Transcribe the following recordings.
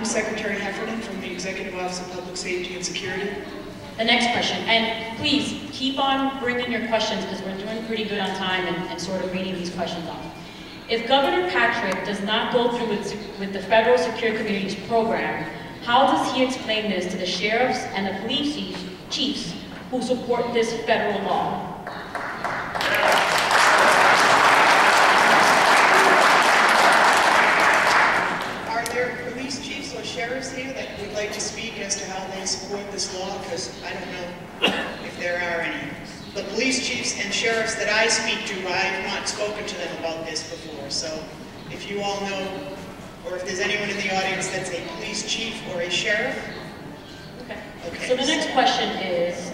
Secretary Heffernan from the Executive Office of Public Safety and Security. The next question, and please keep on bringing your questions because we're doing pretty good on time and sort of reading these questions off. If Governor Patrick does not go through with the Federal Secure Communities program, how does he explain this to the sheriffs and the police chiefs who support this federal law? Sheriffs here that would like to speak as to how they support this law, because I don't know if there are any. The police chiefs and sheriffs that I speak to, I have not spoken to them about this before. So if you all know, or if there's anyone in the audience that's a police chief or a sheriff. Okay. So the next question is,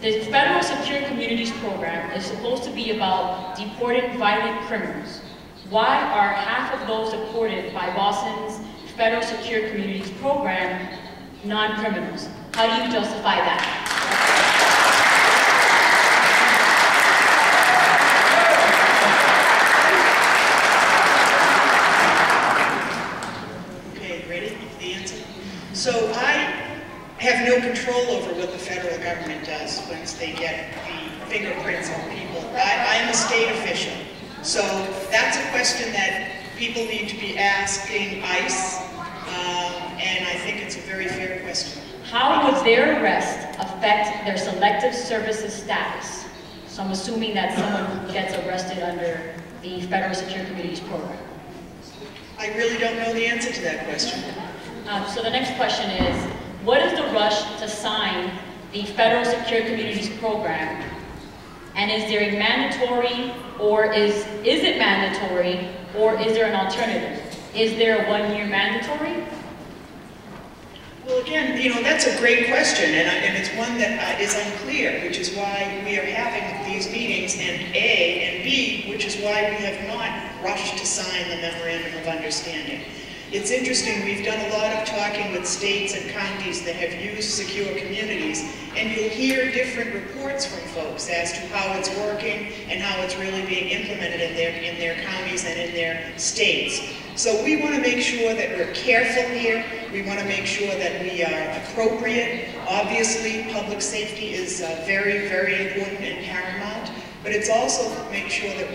the Federal Secure Communities program is supposed to be about deporting violent criminals. Why are half of those deported by Boston's Federal Secure Communities program non-criminals? How do you justify that? Okay, ready? The answer? So I have no control over what the federal government does once they get the fingerprints on people. I'm a state official. So that's a question that people need to be asking ICE. And I think it's a very fair question. How would their arrest affect their selective services status? So I'm assuming that someone gets arrested under the Federal Secure Communities program. I really don't know the answer to that question. So the next question is, what is the rush to sign the Federal Secure Communities program? And is there a mandatory, or is it mandatory, or is there an alternative? Is there a one-year mandatory? Well, again, that's a great question, and it's one that is unclear, which is why we are having these meetings, and A, and B, which is why we have not rushed to sign the Memorandum of Understanding. It's interesting, we've done a lot of talking with states and counties that have used secure communities, and you'll hear different reports from folks as to how it's working and how it's really being implemented in their counties and in their states. So we want to make sure that we're careful here. We want to make sure that we are appropriate. Obviously, public safety is very, very important and paramount, but it's also we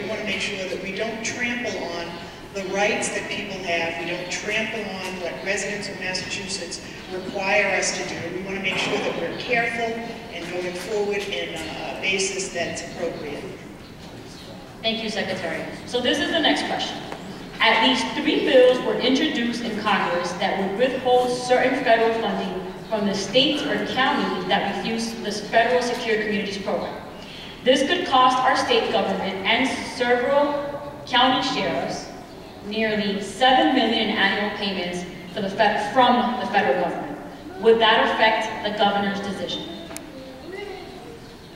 want to make sure that we don't trample on the rights that people have. We don't trample on what residents of Massachusetts require us to do. We want to make sure that we're careful and going forward in a basis that's appropriate. Thank you, Secretary. So this is the next question. At least 3 bills were introduced in Congress that would withhold certain federal funding from the states or counties that refuse this Federal Secure Communities program. This could cost our state government and several county sheriffs nearly $7 million in annual payments from the federal government. Would that affect the governor's decision?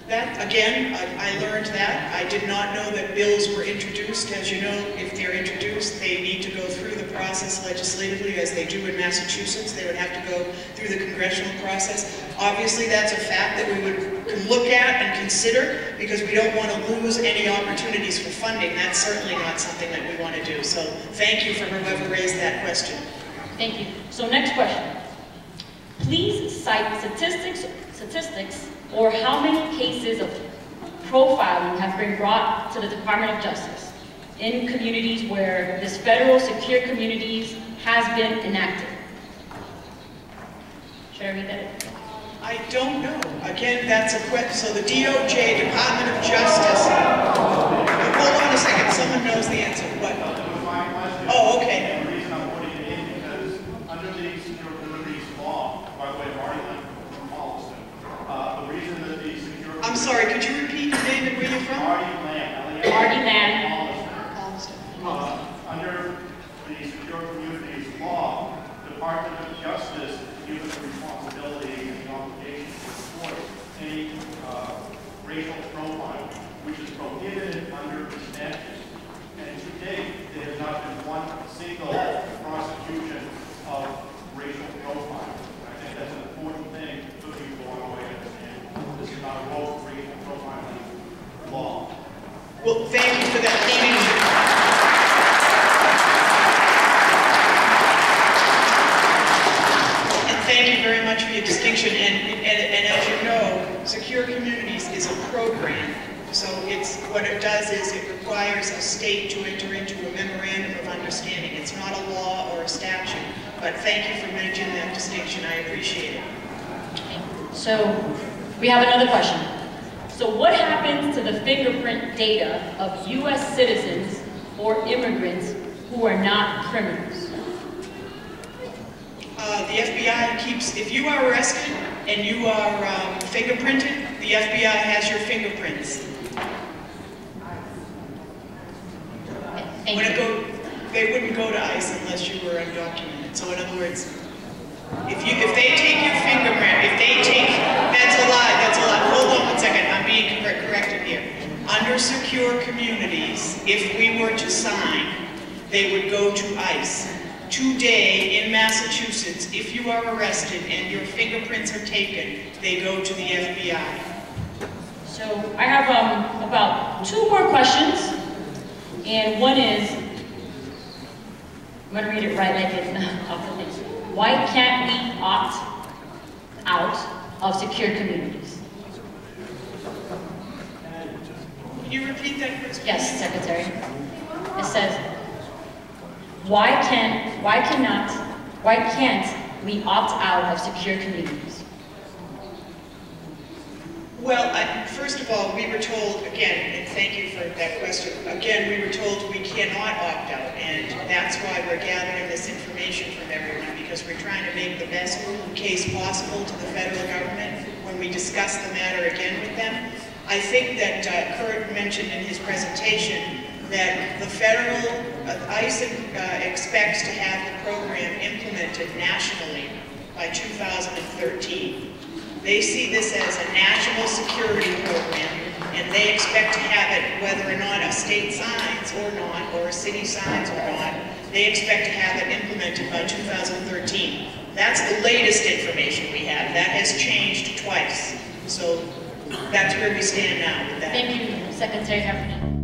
That, again, I learned that. I did not know that bills were introduced. As you know, if they're introduced, they need to go through the process legislatively, as they do in Massachusetts. They would have to go through the congressional process. Obviously, that's a fact that we can look at and consider, because we don't want to lose any opportunities for funding. That's certainly not something that we want to do. So thank you for whoever raised that question. Thank you. So next question. Please cite statistics or how many cases of profiling have been brought to the Department of Justice in communities where this Federal Secure Communities has been enacted. Should I read that? I don't know. Again, that's a question. So the DOJ, Department of Justice. Hold on a second. Someone knows the answer. What? Oh, okay. The reason I'm putting it in because under the Secure Communities law, by the way, Marty from Holliston, the reason that the Secure I'm sorry, could you repeat your name and where you're from? Marty Land. Marty Land. Holliston. Under the Secure Communities law, Department of Justice is given the responsibility and the obligation to report any racial profile, which is prohibited under the statute. And to date, there has not been one single prosecution of racial profiling. I think that's an important thing for people along the way to understand. This is not a woke racial profiling law. Well, thank you for that distinction. distinction, and as you know, Secure Communities is a program. So what it does is it requires a state to enter into a memorandum of understanding. It's not a law or a statute, but thank you for mentioning that distinction. I appreciate it. So we have another question. So what happens to the fingerprint data of U.S. citizens or immigrants who are not criminals? The FBI keeps, if you are arrested and you are fingerprinted, the FBI has your fingerprints. They wouldn't go to ICE unless you were undocumented. So in other words, if they take your fingerprint, that's a lie. Hold on one second, I'm being corrected here. Under Secure Communities, if we were to sign, they would go to ICE. Today in Massachusetts, if you are arrested and your fingerprints are taken, they go to the FBI. So I have about 2 more questions, and one is, I'm going to read it right like it's off the thing. Why can't we opt out of Secure Communities? Can you repeat that question? Yes, Secretary. It says, why can't we opt out of Secure Communities? Well, first of all, we were told, again, and thank you for that question, again, we were told we cannot opt out, and that's why we're gathering this information from everyone, because we're trying to make the best case possible to the federal government when we discuss the matter again with them. I think that Kurt mentioned in his presentation that the federal ICE expects to have the program implemented nationally by 2013. They see this as a national security program, and they expect to have it whether or not a state signs or not, or a city signs or not. They expect to have it implemented by 2013. That's the latest information we have. That has changed twice. So that's where we stand now with that. Thank you, Secretary Heffernan.